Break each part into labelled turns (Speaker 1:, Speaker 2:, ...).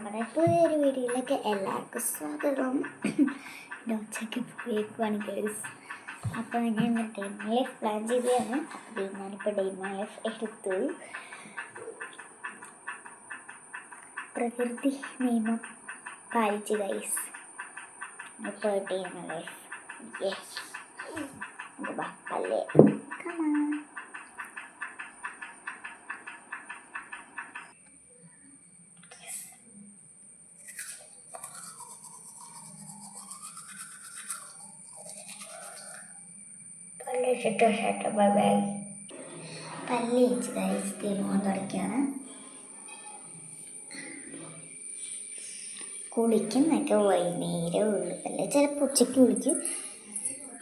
Speaker 1: നമ്മുടെ പുതിയൊരു വീഡിയോയിലേക്ക് എല്ലാവർക്കും സ്വാഗതം. ഉച്ചയ്ക്ക് പോയേക്കുവാണ് ഗൈസ്. അപ്പോൾ ഞാൻ ഡേ മൈ ലൈഫ് പ്ലാൻ ചെയ്തതാണ്. അപ്പോൾ ഞാനിപ്പോൾ ഡേ മൈ ലൈഫ് എടുത്തു. പ്രകൃതി നിയമം പാലിച്ച് ഗൈസ്. ഇപ്പോൾ ഡേ മൈ ലൈഫ് അല്ലേ. പല്ല് തേച്ച് ഗൈസ് തിരുമോൻ തുടയ്ക്കാണ്. കുളിക്കുന്നൊക്കെ വൈകുന്നേരം ഉള്ളു. അല്ലേ ചിലപ്പോൾ ഉച്ചയ്ക്ക് കുളിക്കും.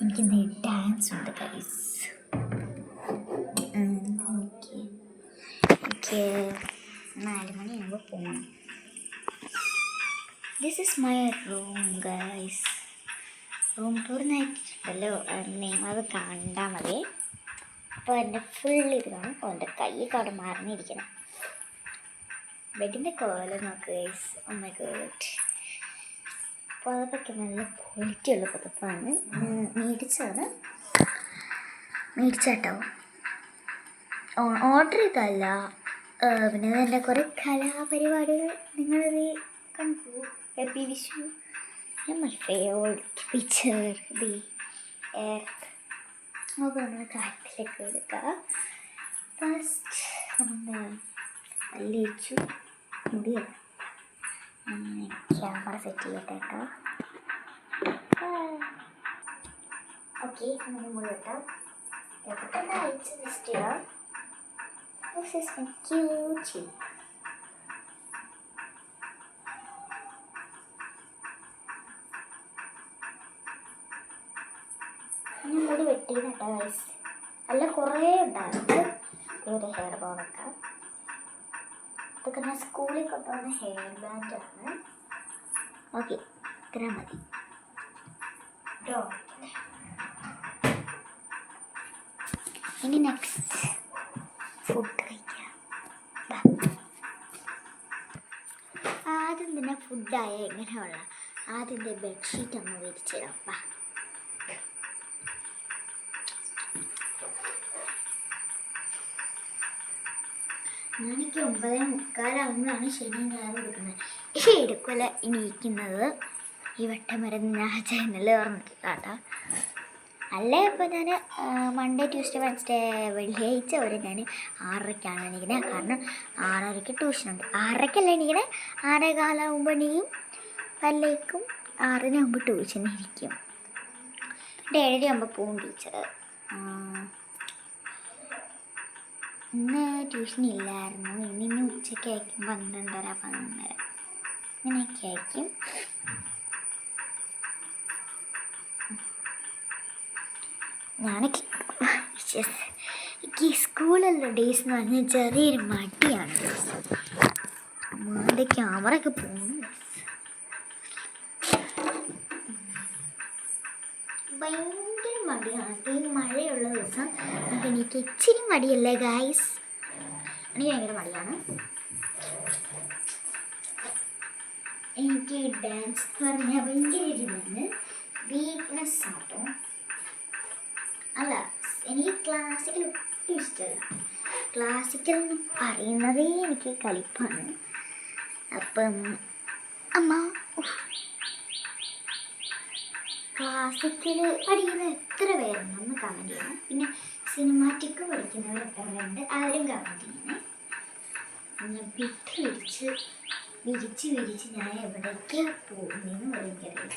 Speaker 1: എനിക്ക് ഡാൻസ് ഉണ്ട് ഗൈസ്. എനിക്ക് 4 മണിയാകുമ്പോൾ പോകണം. This is my room guys. Room ടൂറിനായിട്ടുണ്ടല്ലോ, നിങ്ങളത് കണ്ടാൽ മതി. അപ്പോൾ എൻ്റെ ഫുൾ ഇത് കാണും. എൻ്റെ കൈ കട മാറിഞ്ഞിരിക്കണം. ബെഡിൻ്റെ കോലം നോക്ക് ഗൈസ്. Oh my god. പുതപ്പൊക്കെ നല്ല ക്വാളിറ്റിയുള്ള പുതപ്പാണ്. മേടിച്ചാട്ടോ, ഓർഡർ ചെയ്തല്ല. പിന്നെ എൻ്റെ കുറേ കലാപരിപാടികൾ നിങ്ങളത് കണ്ടു. Happy Vishu. My favorite picture, the earth. അപ്പോൾ നമ്മൾ കാര്യത്തിലേക്ക് എടുക്കുക. ഫസ്റ്റ് നമ്മൾ പല്ല് തേച്ചു, മുടിയാണ്. ക്യാമറ സെറ്റ് ചെയ്യട്ടെ കേട്ടോ. ഓക്കെ, നമുക്ക് മുടി വെട്ടാം. പെട്ടെന്ന് അയച്ച് ജസ്റ്റ് ചെയ്യാം. This is my cute. ഞാൻ മുടി വെട്ടിയിട്ടാ ഗൈസ്. അല്ല കുറേ ഉണ്ടായിരുന്നു. ഒരു ഹെയർ ബോ വെക്കാം. ഇതൊക്കെ ഞാൻ സ്കൂളിൽ കൊണ്ടുവന്ന ഹെയർ ബാൻഡാണ്. ഓക്കെ, ഇത്ര മതി. ഇനി നെക്സ്റ്റ് ഫുഡ് കഴിക്കാം. ആദ്യം തന്നെ ഫുഡായ എങ്ങനെയുള്ള ആദ്യം ബെഡ്ഷീറ്റ് ഒന്ന് വിരിച്ചിടാം. ഞാനെനിക്ക് 9:45 ശനി ഞായർ എടുക്കുന്നത്. എടുക്കില്ല ഇനിയിക്കുന്നത് ഈ വട്ടമരുന്ന് ഞാൻ ചാനൽ ഓർമ്മിക്കാട്ടോ. അല്ലേ ഇപ്പോൾ ഞാൻ മൺഡേ ട്യൂസ്ഡേ വെൻസ്ഡേ വെള്ളിയാഴ്ച വരെ ഞാൻ 6:30ക്കാണ് എണീക്കുന്നത്. കാരണം 6:30ക്ക് ട്യൂഷനുണ്ട്. 6:30ക്കല്ല എണീക്കണേ, 6:15 എണീക്കും. പല്ലേക്കും 6:00 ട്യൂഷൻ ഇരിക്കും. 7:30 പോവും ടീച്ചർ. ഇന്ന് ട്യൂഷൻ ഇല്ലായിരുന്നു. ഇന്ന് ഉച്ചയ്ക്ക് അയക്കും. 12:30 അങ്ങനെയൊക്കെ അയക്കും. ഞാനൊക്കെ ഈ സ്കൂളിലുള്ള ഡേയ്സ് എന്ന് പറഞ്ഞാൽ ചെറിയൊരു മടിയാണ്. എൻ്റെ ക്യാമറ ഒക്കെ പോകുന്നു. ഭയങ്കര മടിയാണ്. ഈ മഴയുള്ള ദിവസം എനിക്ക് ഇച്ചിരി മടിയല്ലേ ഗൈസ്. എനിക്ക് ഭയങ്കര മടിയാണ്. എനിക്ക് ഡാൻസ് പറഞ്ഞാൽ ഭയങ്കര ഇതാണ്, വീക്ക്നെസ് ആട്ടോ. അല്ല, എനിക്ക് ക്ലാസിക്കൽ ഒട്ടും ഇഷ്ടമല്ല. ക്ലാസിക്കൽ എന്ന് പറയുന്നതേ എനിക്ക് കലിപ്പാണ്. അപ്പം അമ്മ ക്ലാസിക്കൽ പഠിക്കുന്ന എത്ര പേരുണ്ടെന്ന് കമൻറ്റ് ചെയ്യണം. പിന്നെ സിനിമാറ്റിക് പഠിക്കുന്നവർ എത്ര പേരുണ്ട് അവരും കമൻറ്റ് ചെയ്യണേ. ഞാൻ വിരിച്ച് ഞാൻ എവിടേക്കാണ് പോകുന്നതെന്ന് എനിക്കറിയില്ല.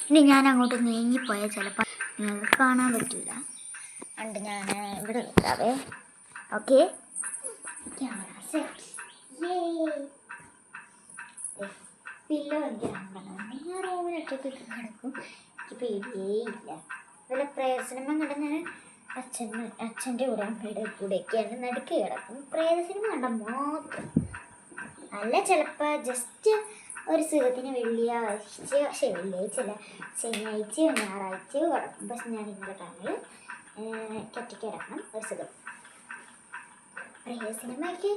Speaker 1: ഇനി ഞാൻ അങ്ങോട്ട് നീങ്ങിപ്പോയാൽ ചിലപ്പോൾ നിങ്ങൾക്ക് കാണാൻ പറ്റില്ല. അതുകൊണ്ട് ഞാൻ ഇവിടെ നിൽക്കാവേ. Okay, camera set. പില്ലോ എനിക്ക് കാണണം. ഞാൻ റൂമിലൊറ്റയ്ക്ക് കിടക്കും. എനിക്ക് പേടിയേ ഇല്ല. അതുപോലെ പ്രേതസിനിമ കണ്ടാൽ അച്ഛൻ്റെ കൂടെ അമ്മയുടെ കൂടെയൊക്കെയാണ് നടുക്ക് കിടക്കും. പ്രേതസിനിമ കണ്ടാൽ മാത്രം. അല്ല, ചിലപ്പോൾ ജസ്റ്റ് ഒരു സുഖത്തിന് വെള്ളിയാഴ്ചയല്ല, ശനിയാഴ്ചയോ ഞായറാഴ്ചയോ കിടക്കും. പക്ഷെ ഞാൻ ഇന്നലെ ടൈമിൽ ഒറ്റയ്ക്ക് കിടക്കണം ഒരു സുഖം. പ്രേത സിനിമയ്ക്ക്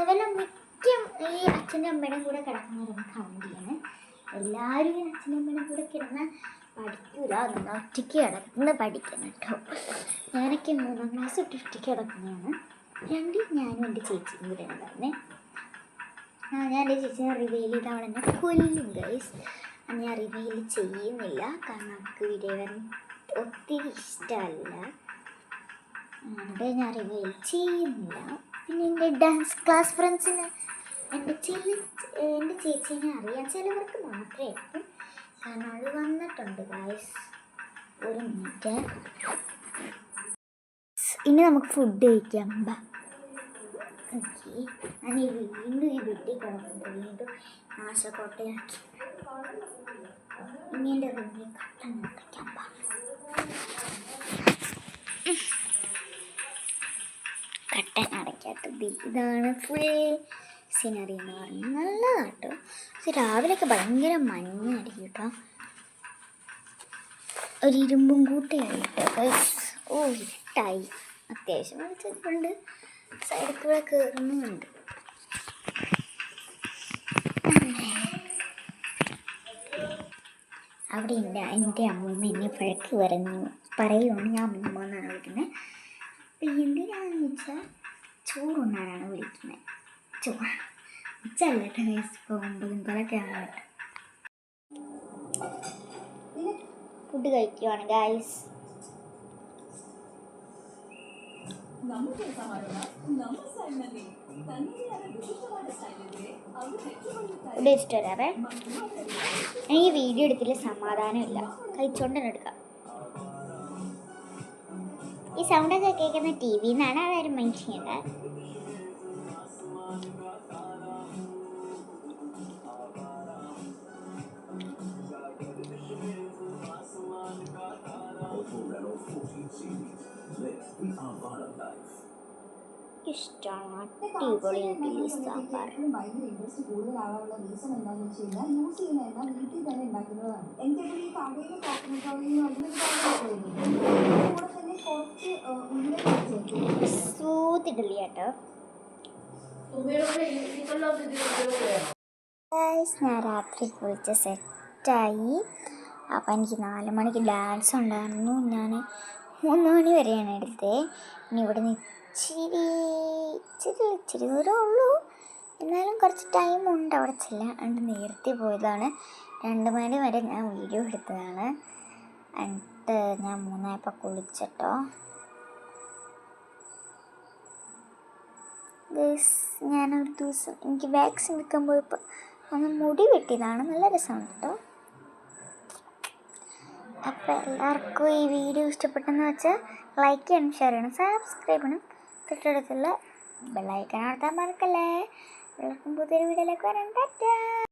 Speaker 1: വല്ല മിക്ക ശരിക്കും ഈ അച്ഛൻ്റെ അമ്മയുടെ കൂടെ കിടക്കുന്ന കമൻറ്റിയാണ്. എല്ലാവരും ഈ അച്ഛൻ്റെ അമ്മയുടെ കൂടെ കിടന്നാൽ പഠിക്കൂല, നമ്മൾ ഒറ്റയ്ക്ക് കിടന്ന് പഠിക്കണം കേട്ടോ. ഞാനൊക്കെ 3ാം ക്ലാസ് തൊട്ട് ഒറ്റയ്ക്ക് കിടക്കുന്നതാണ്. ഞാനും എൻ്റെ ചേച്ചിയും കൂടെയാണ് പറഞ്ഞത്. ഞാൻ എൻ്റെ ചേച്ചിനെ റിവീൽ ചെയ്ത് അവളെ എന്നെ കൊല്ലും ഗൈസ്. ഞാൻ റിവീൽ ചെയ്യുന്നില്ല, കാരണം നമുക്ക് വീഡിയോ വരാൻ ഒത്തിരി ഇഷ്ടമല്ല, അതുകൊണ്ട് ഞാൻ റിവീൽ ചെയ്യുന്നില്ല. പിന്നെ എൻ്റെ ഡാൻസ് ക്ലാസ് ഫ്രണ്ട്സിന് എൻ്റെ ചേച്ചീനെ അറിയാം, ചിലവർക്ക് മാത്രമേ എത്തും, കാരണം അത് വന്നിട്ടുണ്ട് ഗൈസ്. ഒരു മിനിറ്റ്, ഇനി നമുക്ക് ഫുഡ് കഴിക്കാം. ഓക്കെ, ഞാൻ വീണ്ടും ഈ വീട്ടിൽ കിടക്കുന്നുണ്ട്, വീണ്ടും നാശക്കോട്ടയാക്കി. ഇനി എൻ്റെ റൂമിൽ കട്ടൻ കഴിക്കാം. കട്ടൻ അടയ്ക്കാത്തത് ഇതാണ് ഫുൾ സീനറി എന്ന് പറഞ്ഞാൽ നല്ലതാണ് കേട്ടോ. പക്ഷെ രാവിലെയൊക്കെ ഭയങ്കര മഞ്ഞായിരിക്കും കേട്ടോ. ഒരു ഇരുമ്പും കൂട്ടയായി കേട്ടോ. ഓ ഇരുട്ടായി, അത്യാവശ്യം വെളിച്ചതുകൊണ്ട് സൈഡിൽ കൂടെ കയറുന്നുമുണ്ട്. അവിടെ ഉണ്ട് എൻ്റെ അമ്മൂമ്മ എന്നെ വഴക്ക് പറയുവാണ്, ഞാൻ അമ്മൂമ്മ എന്നാണ് വിളിക്കുന്നത്. അപ്പം എന്തിനാണെന്ന് വെച്ചാൽ ചോറുണ്ണാനാണ് വിളിക്കുന്നത്. ചോറ് ഉച്ചല്ലട്ടെ വയസ്സ് പോകുമ്പോഴും കൊലക്കാണ് കേട്ടോ. Food കഴിക്കുവാണ് guys. ഫുഡ് കഴിച്ചിട്ട് വരാവേ. എനിക്ക് വീഡിയോ എടുത്തില്ല, സമാധാനമില്ല, കഴിച്ചോണ്ട് തന്നെ എടുക്കാം. ഈ സൗണ്ടൊക്കെ കേൾക്കുന്ന TV നിന്നാണ്, അതാരും മൈൻഡ് ചെയ്യണ്ട. ഇഷ്ടമാണ്, അടിപൊളി ഇഡ്ഡലി സാമ്പാർ. സൂത്ത് ഇഡ്ഡലി കേട്ടോ. ഞാൻ രാത്രി കുളിച്ച് സെറ്റായി. അപ്പം എനിക്ക് 4 മണിക്ക് ഡാൻസ് ഉണ്ടായിരുന്നു. ഞാൻ 3 മണി വരെയാണ് എടുത്തത്. ഇനി ഇവിടെ നിന്ന് ഇച്ചിരി ദൂരം ഉള്ളൂ, എന്നാലും കുറച്ച് ടൈമുണ്ട് അവിടെ ചെല്ലാൻ. അതുകൊണ്ട് നേരത്തെ പോയതാണ്. 2 മണി വരെ ഞാൻ വീഡിയോ എടുത്തതാണ്. എന്നിട്ട് ഞാൻ 3 കുളിച്ചിട്ടോ. ഞാനൊരു ദിവസം എനിക്ക് വാക്സിൻ എടുക്കാൻ പോയപ്പോൾ ഒന്ന് മുടി വെട്ടിയതാണ്, നല്ല രസമാണ് കേട്ടോ. അപ്പോൾ എല്ലാവർക്കും ഈ വീഡിയോ ഇഷ്ടപ്പെട്ടെന്ന് വെച്ചാൽ ലൈക്ക് ചെയ്യണം, ഷെയർ ചെയ്യണം, സബ്സ്ക്രൈബ് ചെയ്യണം, തൊട്ടടുത്തുള്ള ബെല്ലൈക്കൺ അമർത്താൻ മറക്കല്ലേ. എല്ലാവർക്കും പുതിയൊരു വീഡിയോയിലേക്ക് വരാൻ. ടാറ്റാ.